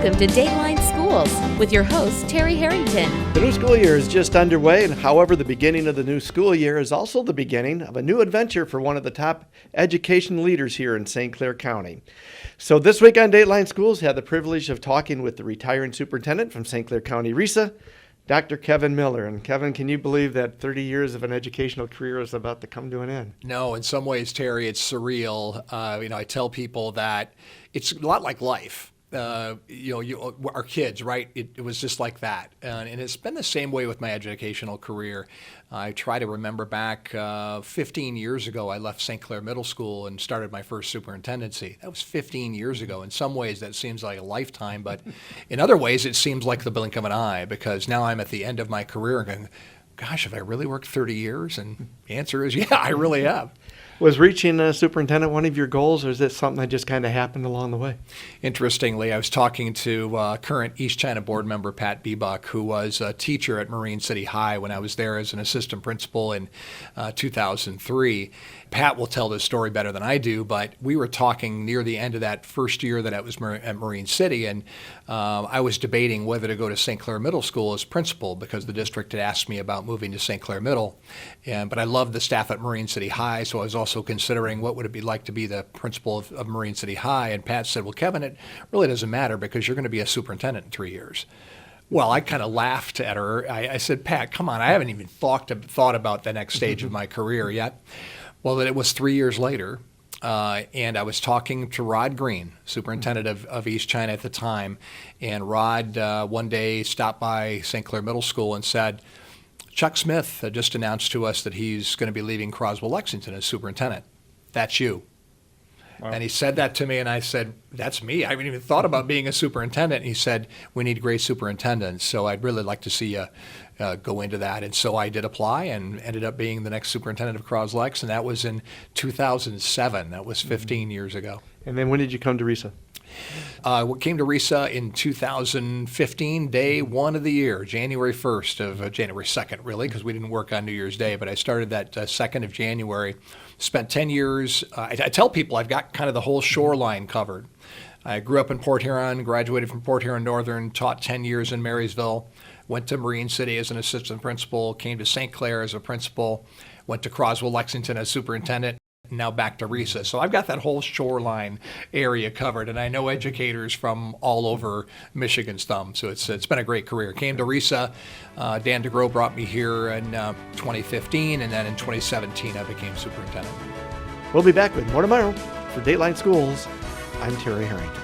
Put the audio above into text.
Welcome to Dateline Schools with your host, Terry Harrington. The new school year is just underway, and however, the beginning of the new school year is also the beginning of a new adventure for one of the top education leaders here in St. Clair County. So this week on Dateline Schools, had the privilege of talking with the retiring superintendent from St. Clair County RESA, Dr. Kevin Miller. And Kevin, can you believe that 30 years of an educational career is about to come to an end? No, in some ways, Terry, it's surreal. I tell people that it's a lot like life. Our kids, right? It was just like that. And it's been the same way with my educational career. I try to remember back 15 years ago, I left St. Clair Middle School and started my first superintendency. That was 15 years ago. In some ways, that seems like a lifetime, but in other ways, it seems like the blink of an eye, because now I'm at the end of my career and going, gosh, have I really worked 30 years? And the answer is, yeah, I really have. Was reaching superintendent one of your goals, or is it something that just kind of happened along the way? Interestingly, I was talking to current East China board member Pat Biebuck, who was a teacher at Marine City High when I was there as an assistant principal in 2003. Pat will tell this story better than I do, but we were talking near the end of that first year that I was at Marine City, and I was debating whether to go to St. Clair Middle School as principal because the district had asked me about moving to St. Clair Middle. But I loved the staff at Marine City High, so I was also considering what would it be like to be the principal of Marine City High. And Pat said, well, Kevin, it really doesn't matter because you're going to be a superintendent in 3 years. Well, I kind of laughed at her. I said, Pat, come on, I haven't even thought about the next stage of my career yet. Well, it was 3 years later, and I was talking to Rod Green, superintendent of East China at the time, and Rod one day stopped by St. Clair Middle School and said, Chuck Smith just announced to us that he's going to be leaving Croswell-Lexington as superintendent. That's you. Wow. And he said that to me, and I said, that's me. I haven't even thought about being a superintendent. And he said, we need great superintendents, so I'd really like to see you go into that. And so I did apply and ended up being the next superintendent of Croslex, and that was in 2007. That was 15 years ago. And then when did you come to RESA? We came to RESA in 2015, day one of the year, January 1st of January 2nd, really, because we didn't work on New Year's Day, but I started that 2nd of January. Spent 10 years. I tell people I've got kind of the whole shoreline covered. I grew up in Port Huron, graduated from Port Huron Northern, taught 10 years in Marysville, went to Marine City as an assistant principal, came to St. Clair as a principal, went to Croswell-Lexington as superintendent, and now back to RESA. So I've got that whole shoreline area covered, and I know educators from all over Michigan's thumb. So it's been a great career. Came to RESA. Dan DeGros brought me here in 2015, and then in 2017 I became superintendent. We'll be back with more tomorrow. For Dateline Schools, I'm Terry Harrington.